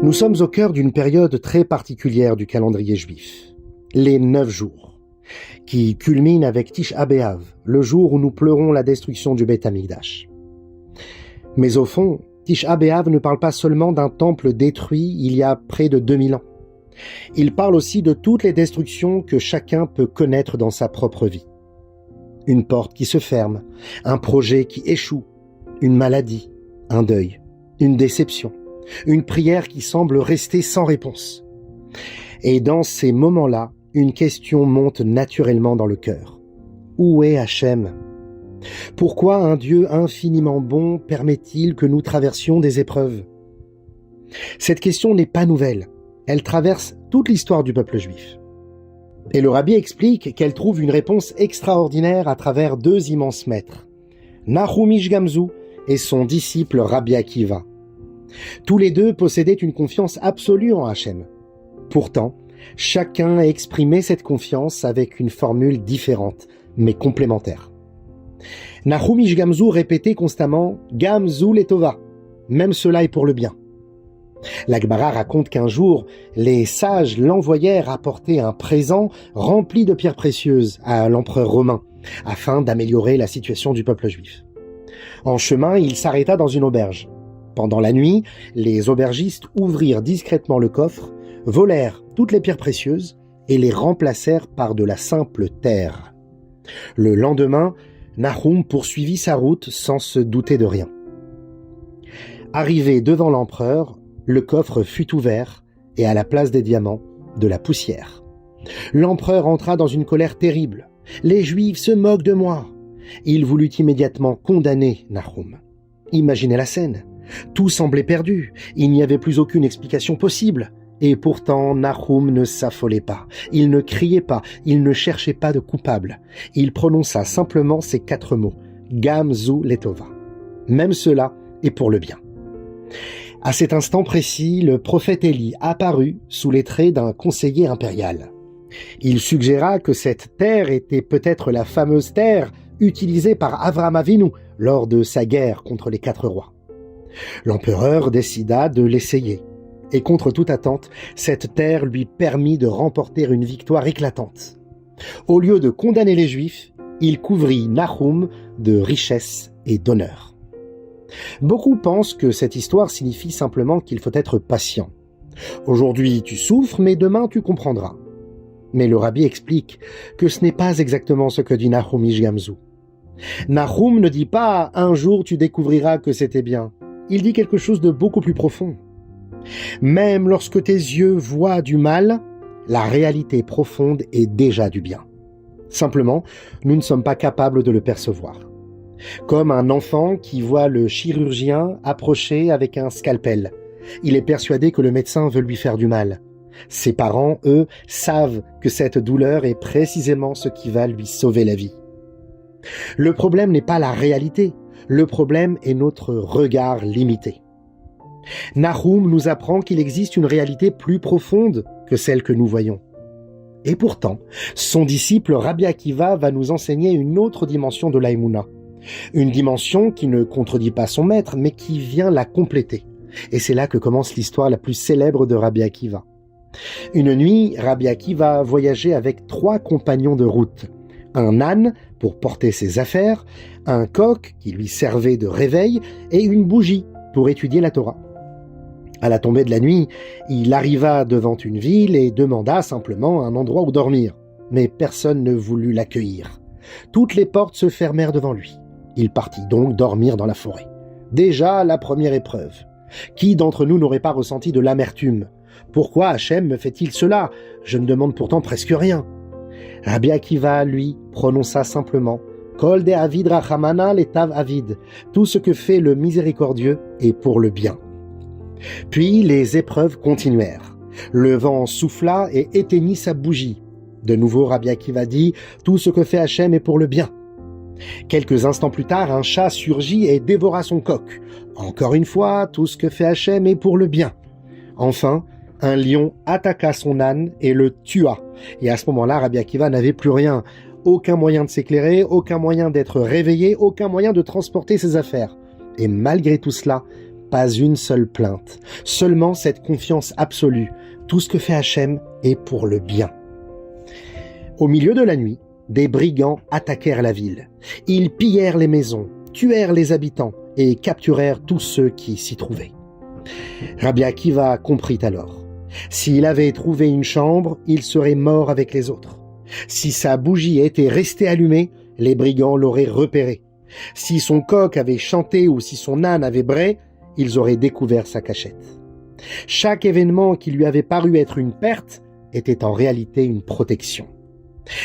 Nous sommes au cœur d'une période très particulière du calendrier juif, les 9 jours, qui culminent avec Tisha B'Av, le jour où nous pleurons la destruction du Beth Amikdash. Mais au fond, Tisha B'Av ne parle pas seulement d'un temple détruit il y a près de 2000 ans. Il parle aussi de toutes les destructions que chacun peut connaître dans sa propre vie. Une porte qui se ferme, un projet qui échoue, une maladie, un deuil, une déception, une prière qui semble rester sans réponse. Et dans ces moments-là, une question monte naturellement dans le cœur. Où est Hachem ? Pourquoi un Dieu infiniment bon permet-il que nous traversions des épreuves ? Cette question n'est pas nouvelle. Elle traverse toute l'histoire du peuple juif. Et le rabbi explique qu'elle trouve une réponse extraordinaire à travers 2 immenses maîtres, Nahum Ish Gamzu et son disciple Rabbi Akiva. Tous les deux possédaient une confiance absolue en Hachem. Pourtant, chacun a exprimé cette confiance avec une formule différente, mais complémentaire. Nahum Ish Gamzu répétait constamment « Gamzu letova », même cela est pour le bien. La Gemara raconte qu'un jour, les sages l'envoyèrent apporter un présent rempli de pierres précieuses à l'empereur romain, afin d'améliorer la situation du peuple juif. En chemin, il s'arrêta dans une auberge. Pendant la nuit, les aubergistes ouvrirent discrètement le coffre, volèrent toutes les pierres précieuses et les remplacèrent par de la simple terre. Le lendemain, Nahum poursuivit sa route sans se douter de rien. Arrivé devant l'empereur, le coffre fut ouvert et à la place des diamants, de la poussière. L'empereur entra dans une colère terrible. « Les Juifs se moquent de moi !» Il voulut immédiatement condamner Nahum. Imaginez la scène. Tout semblait perdu. Il n'y avait plus aucune explication possible. Et pourtant, Nahum ne s'affolait pas. Il ne criait pas. Il ne cherchait pas de coupable. Il prononça simplement ces 4 mots. Gamzu letova. Même cela est pour le bien. À cet instant précis, le prophète Élie apparut sous les traits d'un conseiller impérial. Il suggéra que cette terre était peut-être la fameuse terre utilisée par Avraham Avinu lors de sa guerre contre les 4 rois. L'empereur décida de l'essayer. Et contre toute attente, cette terre lui permit de remporter une victoire éclatante. Au lieu de condamner les Juifs, il couvrit Nahum de richesse et d'honneur. Beaucoup pensent que cette histoire signifie simplement qu'il faut être patient. Aujourd'hui, tu souffres, mais demain, tu comprendras. Mais le rabbi explique que ce n'est pas exactement ce que dit Nahum Ish Gamzu. Nahum ne dit pas « un jour tu découvriras que c'était bien ». Il dit quelque chose de beaucoup plus profond. Même lorsque tes yeux voient du mal, la réalité profonde est déjà du bien. Simplement, nous ne sommes pas capables de le percevoir. Comme un enfant qui voit le chirurgien approcher avec un scalpel. Il est persuadé que le médecin veut lui faire du mal. Ses parents, eux, savent que cette douleur est précisément ce qui va lui sauver la vie. Le problème n'est pas la réalité, le problème est notre regard limité. Nahum nous apprend qu'il existe une réalité plus profonde que celle que nous voyons. Et pourtant, son disciple Rabbi Akiva va nous enseigner une autre dimension de l'Aïmouna. Une dimension qui ne contredit pas son maître, mais qui vient la compléter. Et c'est là que commence l'histoire la plus célèbre de Rabbi Akiva. Une nuit, Rabbi Akiva voyageait avec 3 compagnons de route. Un âne pour porter ses affaires, un coq qui lui servait de réveil et une bougie pour étudier la Torah. À la tombée de la nuit, il arriva devant une ville et demanda simplement un endroit où dormir. Mais personne ne voulut l'accueillir. Toutes les portes se fermèrent devant lui. Il partit donc dormir dans la forêt. Déjà la première épreuve. Qui d'entre nous n'aurait pas ressenti de l'amertume ? Pourquoi Hachem me fait-il cela ? Je ne demande pourtant presque rien. Rabbi Akiva, lui, prononça simplement « Kol de avid rachamana letav avid » tout ce que fait le miséricordieux est pour le bien. Puis les épreuves continuèrent. Le vent souffla et éteignit sa bougie. De nouveau, Rabbi Akiva dit « Tout ce que fait Hachem est pour le bien ». Quelques instants plus tard, un chat surgit et dévora son coq. Encore une fois, tout ce que fait Hachem est pour le bien. Enfin, un lion attaqua son âne et le tua. Et à ce moment-là, Rabbi Akiva n'avait plus rien. Aucun moyen de s'éclairer, aucun moyen d'être réveillé, aucun moyen de transporter ses affaires. Et malgré tout cela, Pas une seule plainte, seulement cette confiance absolue. Tout ce que fait Hachem est pour le bien. Au milieu de la nuit, des brigands attaquèrent la ville. Ils pillèrent les maisons, tuèrent les habitants et capturèrent tous ceux qui s'y trouvaient. Rabbi Akiva comprit alors. S'il avait trouvé une chambre, il serait mort avec les autres. Si sa bougie était restée allumée, les brigands l'auraient repéré. Si son coq avait chanté ou si son âne avait brayé, ils auraient découvert sa cachette. Chaque événement qui lui avait paru être une perte était en réalité une protection.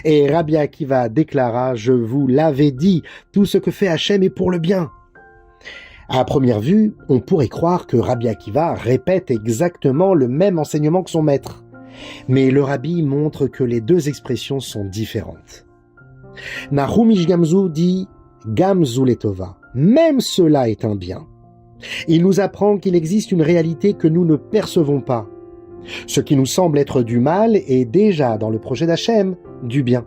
Et Rabbi Akiva déclara « Je vous l'avais dit, tout ce que fait Hachem est pour le bien ». À première vue, on pourrait croire que Rabbi Akiva répète exactement le même enseignement que son maître. Mais le rabbi montre que les deux expressions sont différentes. Nahum Ish Gamzu dit « Gamzu letova », même cela est un bien. Il nous apprend qu'il existe une réalité que nous ne percevons pas. Ce qui nous semble être du mal est déjà, dans le projet d'Hachem, du bien.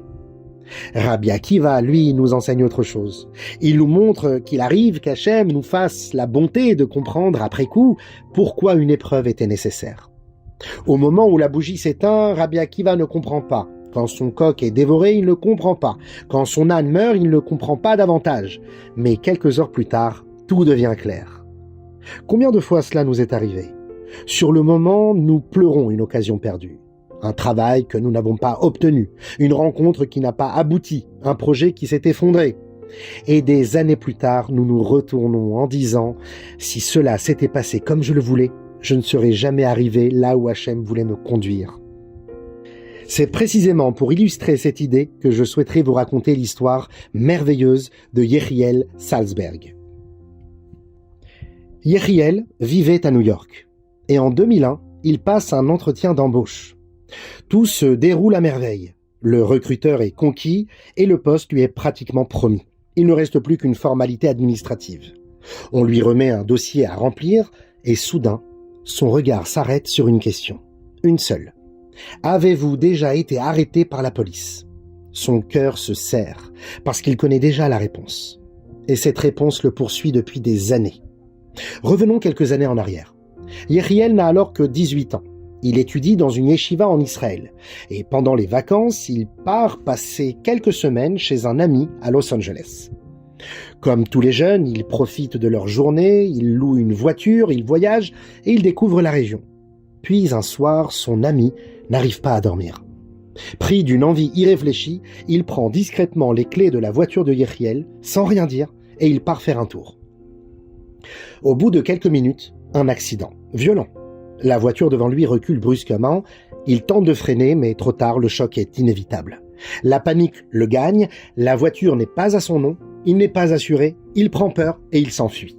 Rabbi Akiva, lui, nous enseigne autre chose. Il nous montre qu'il arrive qu'Hachem nous fasse la bonté de comprendre après coup pourquoi une épreuve était nécessaire. Au moment où la bougie s'éteint, Rabbi Akiva ne comprend pas. Quand son coq est dévoré, il ne comprend pas. Quand son âne meurt, il ne comprend pas davantage. Mais quelques heures plus tard, tout devient clair. Combien de fois cela nous est arrivé? Sur le moment, nous pleurons une occasion perdue. Un travail que nous n'avons pas obtenu, une rencontre qui n'a pas abouti, un projet qui s'est effondré. Et des années plus tard, nous nous retournons en disant « Si cela s'était passé comme je le voulais, je ne serais jamais arrivé là où Hachem voulait me conduire. » C'est précisément pour illustrer cette idée que je souhaiterais vous raconter l'histoire merveilleuse de Yechiel Salzberg. Yechiel vivait à New York et en 2001, il passe un entretien d'embauche. Tout se déroule à merveille. Le recruteur est conquis et le poste lui est pratiquement promis. Il ne reste plus qu'une formalité administrative. On lui remet un dossier à remplir et soudain, son regard s'arrête sur une question. Une seule. Avez-vous déjà été arrêté par la police? Son cœur se serre parce qu'il connaît déjà la réponse. Et cette réponse le poursuit depuis des années. Revenons quelques années en arrière. Yechiel n'a alors que 18 ans. Il étudie dans une yeshiva en Israël. Et pendant les vacances, il part passer quelques semaines chez un ami à Los Angeles. Comme tous les jeunes, ils profitent de leur journée, ils louent une voiture, ils voyagent et ils découvrent la région. Puis un soir, son ami n'arrive pas à dormir. Pris d'une envie irréfléchie, il prend discrètement les clés de la voiture de Yechiel, sans rien dire, et il part faire un tour. Au bout de quelques minutes, un accident, violent. La voiture devant lui recule brusquement, il tente de freiner, mais trop tard, le choc est inévitable. La panique le gagne, la voiture n'est pas à son nom, il n'est pas assuré, il prend peur et il s'enfuit.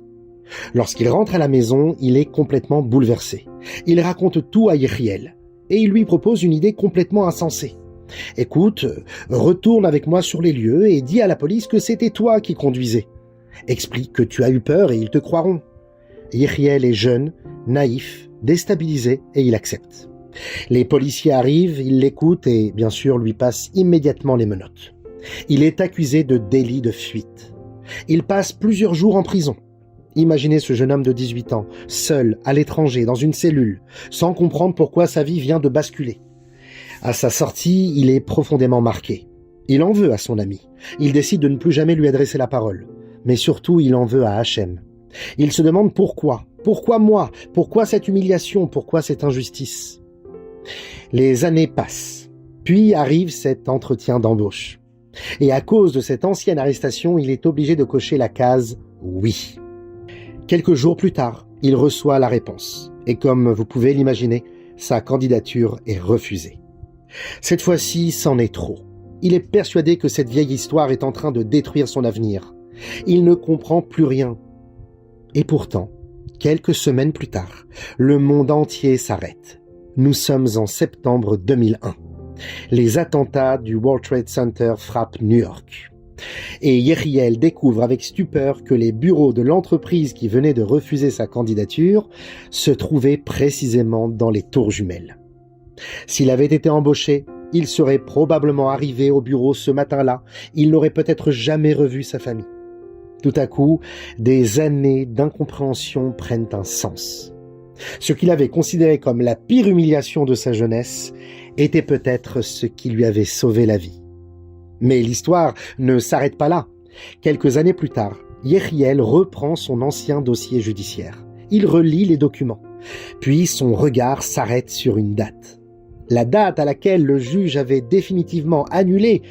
Lorsqu'il rentre à la maison, il est complètement bouleversé. Il raconte tout à Yechiel et il lui propose une idée complètement insensée. « Écoute, retourne avec moi sur les lieux et dis à la police que c'était toi qui conduisais. Explique que tu as eu peur et ils te croiront. » Yechiel est jeune, naïf, déstabilisé et il accepte. Les policiers arrivent, ils l'écoutent et bien sûr lui passent immédiatement les menottes. Il est accusé de délit de fuite. Il passe plusieurs jours en prison. Imaginez ce jeune homme de 18 ans, seul, à l'étranger, dans une cellule, sans comprendre pourquoi sa vie vient de basculer. À sa sortie, il est profondément marqué. Il en veut à son ami. Il décide de ne plus jamais lui adresser la parole. Mais surtout, il en veut à Hachem. Il se demande pourquoi. Pourquoi moi? Pourquoi cette humiliation? Pourquoi cette injustice? Les années passent. Puis arrive cet entretien d'embauche. Et à cause de cette ancienne arrestation, il est obligé de cocher la case « Oui ». Quelques jours plus tard, il reçoit la réponse. Et comme vous pouvez l'imaginer, sa candidature est refusée. Cette fois-ci, c'en est trop. Il est persuadé que cette vieille histoire est en train de détruire son avenir. Il ne comprend plus rien. Et pourtant, quelques semaines plus tard, le monde entier s'arrête. Nous sommes en septembre 2001. Les attentats du World Trade Center frappent New York. Et Yechiel découvre avec stupeur que les bureaux de l'entreprise qui venait de refuser sa candidature se trouvaient précisément dans les tours jumelles. S'il avait été embauché, il serait probablement arrivé au bureau ce matin-là. Il n'aurait peut-être jamais revu sa famille. Tout à coup, des années d'incompréhension prennent un sens. Ce qu'il avait considéré comme la pire humiliation de sa jeunesse était peut-être ce qui lui avait sauvé la vie. Mais l'histoire ne s'arrête pas là. Quelques années plus tard, Yehiel reprend son ancien dossier judiciaire. Il relit les documents. Puis son regard s'arrête sur une date. La date à laquelle le juge avait définitivement annulé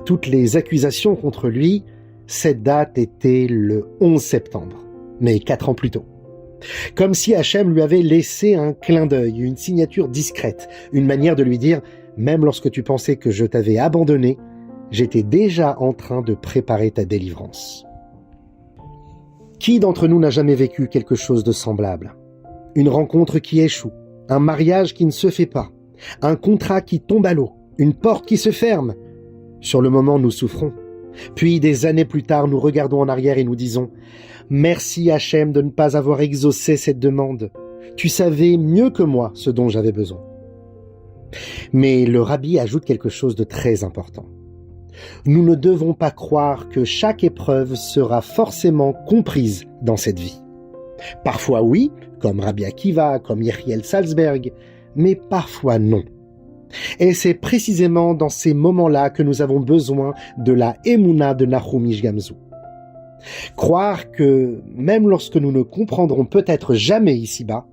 toutes les accusations contre lui, cette date était le 11 septembre, mais 4 ans plus tôt. Comme si Hachem lui avait laissé un clin d'œil, une signature discrète, une manière de lui dire « Même lorsque tu pensais que je t'avais abandonné, j'étais déjà en train de préparer ta délivrance. » Qui d'entre nous n'a jamais vécu quelque chose de semblable? Une rencontre qui échoue, un mariage qui ne se fait pas, un contrat qui tombe à l'eau, une porte qui se ferme. Sur le moment, nous souffrons. Puis, des années plus tard, nous regardons en arrière et nous disons « Merci Hachem de ne pas avoir exaucé cette demande. Tu savais mieux que moi ce dont j'avais besoin. » Mais le rabbi ajoute quelque chose de très important. Nous ne devons pas croire que chaque épreuve sera forcément comprise dans cette vie. Parfois oui, comme Rabbi Akiva, comme Yehiel Salzberg, mais parfois non. Et c'est précisément dans ces moments-là que nous avons besoin de la Emouna de Nahum Ish Gamzu. Croire que, même lorsque nous ne comprendrons peut-être jamais ici-bas,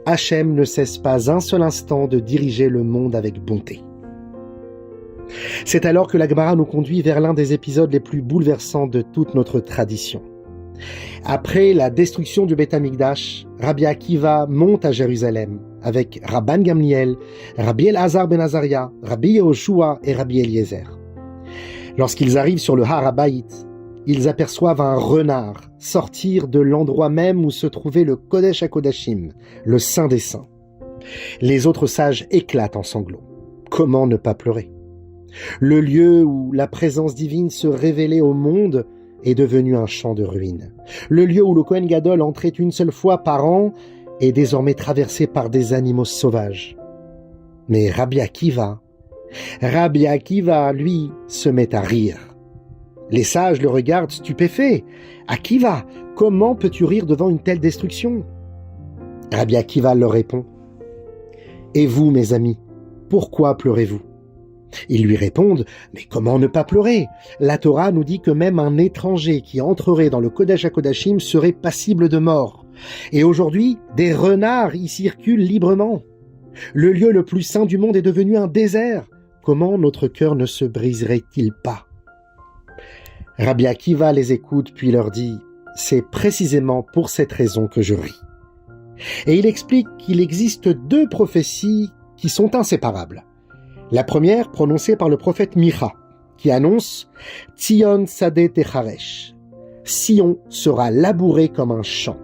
Hachem ne cesse pas un seul instant de diriger le monde avec bonté. C'est alors que la Gemara nous conduit vers l'un des épisodes les plus bouleversants de toute notre tradition. Après la destruction du Beth Amikdash, Rabbi Akiva monte à Jérusalem avec Rabban Gamliel, Rabbi Elazar ben Azaria, Rabbi Yehoshua et Rabbi Eliezer. Lorsqu'ils arrivent sur le Har HaBayit, ils aperçoivent un renard sortir de l'endroit même où se trouvait le Kodesh HaKodashim, le Saint des Saints. Les autres sages éclatent en sanglots. Comment ne pas pleurer? Le lieu où la présence divine se révélait au monde est devenu un champ de ruines. Le lieu où le Kohen Gadol entrait une seule fois par an est désormais traversé par des animaux sauvages. Mais Rabbi Akiva, lui, se met à rire. Les sages le regardent stupéfaits. « Akiva, comment peux-tu rire devant une telle destruction ?» Rabbi Akiva leur répond « Et vous, mes amis, pourquoi pleurez-vous » Ils lui répondent « Mais comment ne pas pleurer? La Torah nous dit que même un étranger qui entrerait dans le Kodesh HaKodashim serait passible de mort. Et aujourd'hui, des renards y circulent librement. Le lieu le plus saint du monde est devenu un désert. Comment notre cœur ne se briserait-il pas ?» Rabbi Akiva les écoute puis leur dit « C'est précisément pour cette raison que je ris. » Et il explique qu'il existe 2 prophéties qui sont inséparables. La première prononcée par le prophète Micha, qui annonce « Tzion Sadeh Techaresh » « Sion sera labouré comme un champ ».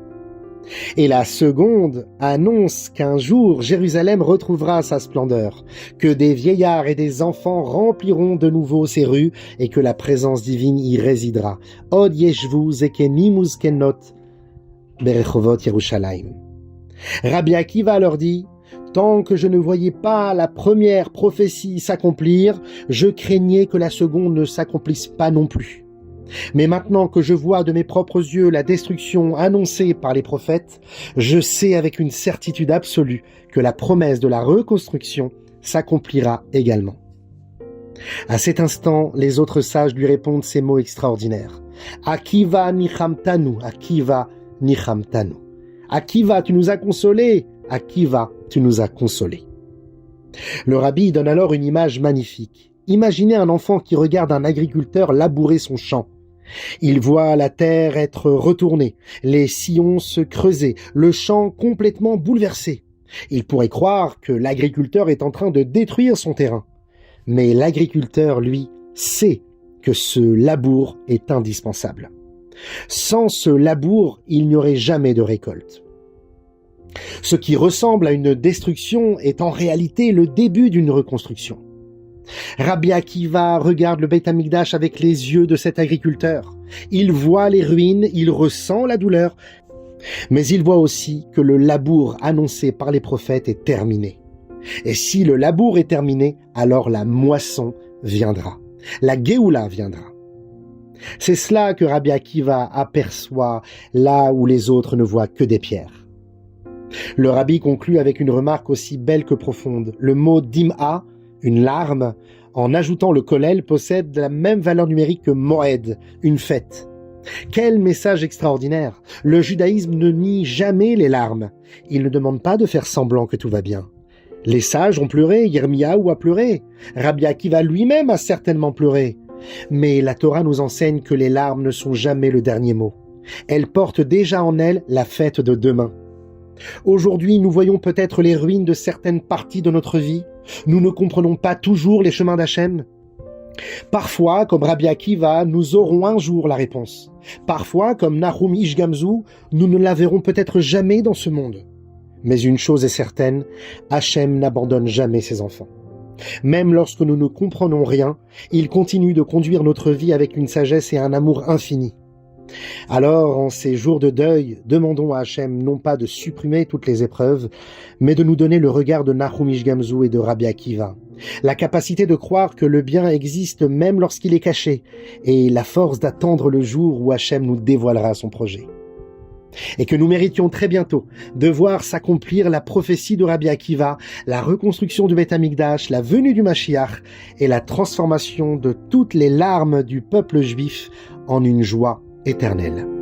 Et la seconde annonce qu'un jour Jérusalem retrouvera sa splendeur, que des vieillards et des enfants rempliront de nouveau ses rues et que la présence divine y résidera. Od yeshvu zekenim uzkenot berechovot Yerushalayim. Rabbi Akiva leur dit « Tant que je ne voyais pas la première prophétie s'accomplir, je craignais que la seconde ne s'accomplisse pas non plus. Mais maintenant que je vois de mes propres yeux la destruction annoncée par les prophètes, je sais avec une certitude absolue que la promesse de la reconstruction s'accomplira également. » À cet instant, les autres sages lui répondent ces mots extraordinaires. « Akiva nichamtanu, Akiva nichamtanu. » Akiva, tu nous as consolés. Akiva, tu nous as consolés. Le rabbi donne alors une image magnifique. Imaginez un enfant qui regarde un agriculteur labourer son champ. Il voit la terre être retournée, les sillons se creuser, le champ complètement bouleversé. Il pourrait croire que l'agriculteur est en train de détruire son terrain. Mais l'agriculteur, lui, sait que ce labour est indispensable. Sans ce labour, il n'y aurait jamais de récolte. Ce qui ressemble à une destruction est en réalité le début d'une reconstruction. Rabbi Akiva regarde le Beit Amikdash avec les yeux de cet agriculteur. Il voit les ruines, il ressent la douleur, mais il voit aussi que le labour annoncé par les prophètes est terminé. Et si le labour est terminé, alors la moisson viendra. La Géoula viendra. C'est cela que Rabbi Akiva aperçoit là où les autres ne voient que des pierres. Le rabbi conclut avec une remarque aussi belle que profonde. Le mot dim'a, une larme, en ajoutant le kollel, possède la même valeur numérique que moed, une fête. Quel message extraordinaire! Le judaïsme ne nie jamais les larmes. Il ne demande pas de faire semblant que tout va bien. Les sages ont pleuré, Yirmiyahu a pleuré, Rabbi Akiva lui-même a certainement pleuré. Mais la Torah nous enseigne que les larmes ne sont jamais le dernier mot. Elles portent déjà en elles la fête de demain. Aujourd'hui, nous voyons peut-être les ruines de certaines parties de notre vie. Nous ne comprenons pas toujours les chemins d'Hachem. Parfois, comme Rabbi Akiva, nous aurons un jour la réponse. Parfois, comme Nahum Ish Gamzu, nous ne la verrons peut-être jamais dans ce monde. Mais une chose est certaine, Hachem n'abandonne jamais ses enfants. Même lorsque nous ne comprenons rien, il continue de conduire notre vie avec une sagesse et un amour infini. Alors, en ces jours de deuil, demandons à Hachem non pas de supprimer toutes les épreuves, mais de nous donner le regard de Nahum Ish Gamzu et de Rabbi Akiva, la capacité de croire que le bien existe même lorsqu'il est caché, et la force d'attendre le jour où Hachem nous dévoilera son projet. Et que nous méritions très bientôt de voir s'accomplir la prophétie de Rabbi Akiva, la reconstruction du Beth Amikdash, la venue du Mashiach et la transformation de toutes les larmes du peuple juif en une joie éternelle.